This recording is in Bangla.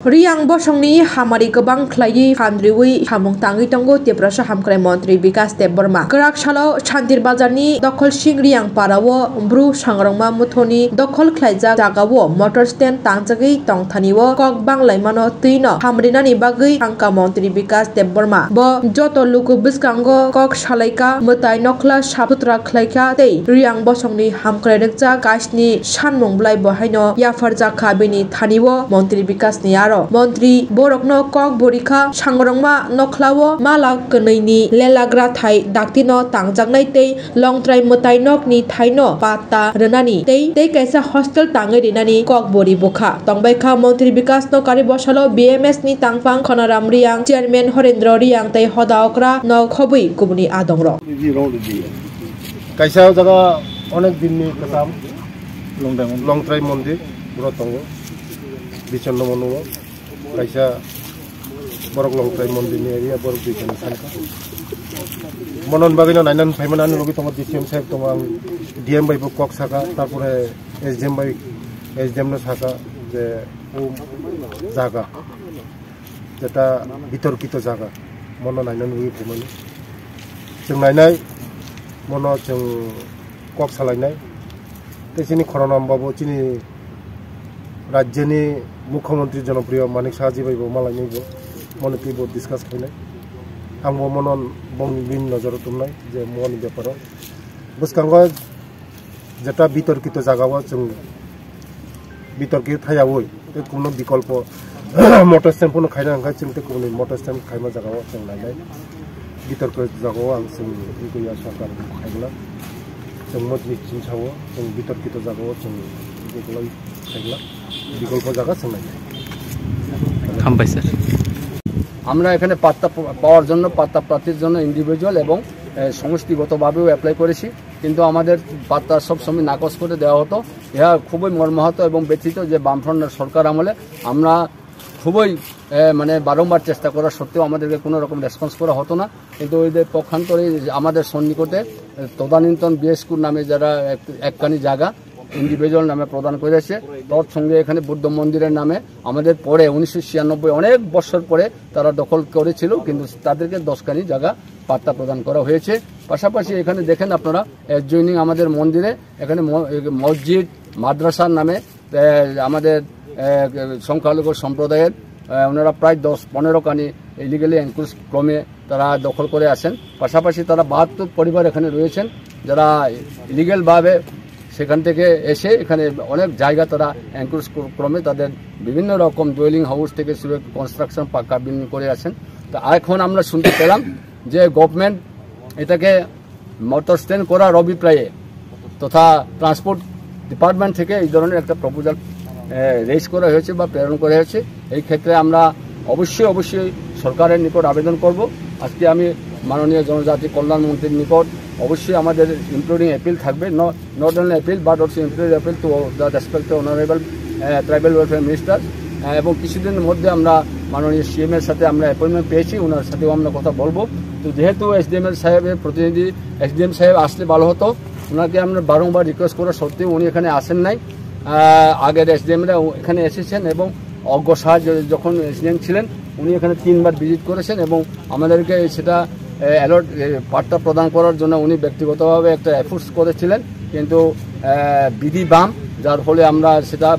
Riang Bosongni Hamari Gobang Klayi Handriwi Hamung Tangi Tongo Tiprasa Hamkrai Montri Bikas Te Burma Kerak Shalo Chantir Bazani Dokol Sing Riang Parawo Bru Sangrongma Muthoni Dokol Klaija Jagawo Motor Stand Tangjagi Tong Thaniwo Kok Bang Laimano Tino Hamrinani Bagai Angka Montri Bikas Te Burma Bo Joto Luku Biskango Kok Shalaika Mutai Nokla Shaputra Klaika Te Riang Bosongni Hamkrai Rekja Kasni Shanmung Blai Bohaino Yafarja Kabini Thaniwo Montri Bikas Niaro Montri Borokno Kok Borika Sangrongma Nokhlawo Mala Kanaini Lelagra Thai Daktino Tangjangnai Te Longtrai Mutai Nokni Thaino Pata Renani Te Kaisa Hostel Tangai Rinani Kok Bori Bokha Tongbaikha Montri Bikas no Kari Bosalo BMS ni Tangpang Khonaram Riang Chairman Horendra Riang Te Hodaokra no Khobui Kubuni Adongro Kaisa jaga onek dinni katam Longtrai Mondir Brotongo Bichando Monuo Kaisa Borok Longtrai Mondir ni area Borok Bichando Sanka Monon Bagino Nainan Paimanan Logi Tongo DCM Sahib Tomang DM by Kok Saka Tapure SDM by SDM no Saka je Zaga Jeta Bitor Kito Zaga Mono Nainan Logi Pumani Jeng Nainai Mono Jeng Kok Salainai Tesini Koronam Babu Chini Rajani Mukhamantri Janopriya Manik Sahaji Baibo Malai Moneti Bo discuss Kine Angbo Monon Bong Bin Nojor Tumnai Je Moni Beparo Buskango Jeta Bitor Kito Jagawa Jeng Bitor Kito Thayawoi Te Kumno Bikolpo Motor Stamp Puno Khaina Angka Chimte Kumni Motor Stamp Khaima Jagawa Jeng Nainai Bitor Kito Jagawa Ang Sing Iko Ya Sarkar Khaigla Jeng Motni Chinchawo Jeng Bitor Kito Jagawa Jeng Bikolai Khaigla বিকল্প জায়গা সঙ্গে খাম্বাই স্যার আমরা এখানে পাত্তা পাওয়ার জন্য পাত্তা প্রার্থীর জন্য ইন্ডিভিজুয়াল এবং সমষ্টিগতভাবেও অ্যাপ্লাই করেছি কিন্তু আমাদের পাত্তা সব সময় নাকচ করে দেওয়া হতো এটা খুবই মর্মাহত এবং ব্যথিত যে বামফ্রন্টের সরকার আমলে আমরা খুবই মানে বারংবার চেষ্টা করা সত্ত্বেও আমাদেরকে কোনো রকম রেসপন্স করা হতো না কিন্তু ওইদের পক্ষান্তরে আমাদের সন্নিকটে তদানীন্তন বিএসকুর নামে যারা একখানি জায়গা ইন্ডিভিজুয়াল নামে প্রদান করেছে তার সঙ্গে এখানে বুদ্ধ মন্দিরের নামে আমাদের পরে 1996 অনেক বছর পরে তারা দখল করেছিল কিন্তু তাদেরকে 10খানি জায়গা পাত্তা প্রদান করা হয়েছে পাশাপাশি এখানে দেখেন আপনারা জয়নিং আমাদের মন্দিরে এখানে মসজিদ মাদ্রাসার নামে আমাদের সংখ্যালঘু সম্প্রদায়ের ওনারা প্রায় 10-15 খানি ইলিগালি এনক্রোচ ক্রমে তারা দখল করে আসেন পাশাপাশি তারা 72 পরিবার এখানে রয়েছেন যারা ইলিগালভাবে সেখান থেকে এসে এখানে অনেক জায়গা তারা এনক্রোচ ক্রমে তাদের বিভিন্ন রকম ডুয়েলিং হাউস থেকে শুরু কনস্ট্রাকশন পাকা বিল্ডিং করে আছেন তো এখন আমরা শুনতে পেলাম যে গভর্নমেন্ট এটাকে মোটর স্ট্যান্ড করার অভিপ্রায়ে তথা ট্রান্সপোর্ট ডিপার্টমেন্ট থেকে এই ধরনের একটা প্রপোজাল রেজ করা হয়েছে বা প্রেরণ করা হয়েছে এই ক্ষেত্রে আমরা অবশ্যই সরকারের নিকট আবেদন করব আজকে আমি মাননীয় জনজাতি কল্যাণ মন্ত্রীর নিকট অবশ্যই আমাদের ইনক্লুডিং অ্যাপিল থাকবে not only appeal but also including appeal to the respected honourable tribal welfare minister এবং কিছুদিনের মধ্যে আমরা মাননীয় সিএম এর সাথে আমরা অ্যাপয়েন্টমেন্ট পেয়েছি ওনার সাথেও আমরা কথা বলবো তো যেহেতু এসডিএম সাহেবের প্রতিনিধি এসডিএম সাহেব আসলে ভালো হতো ওনাকে আমরা বারংবার রিকোয়েস্ট করা সত্ত্বেও উনি এখানে আসেন নাই আগের এসডিএমরা এখানে এসেছেন এবং অজ্ঞ সাহা যখন এসডিএম ছিলেন উনি এখানে 3বার ভিজিট করেছেন এবং আমাদেরকে সেটা অ্যালার্ট পাট্টা প্রদান করার জন্য উনি ব্যক্তিগতভাবে একটা এফোর্টস করেছিলেন কিন্তু বিধি বাম যার ফলে আমরা সেটা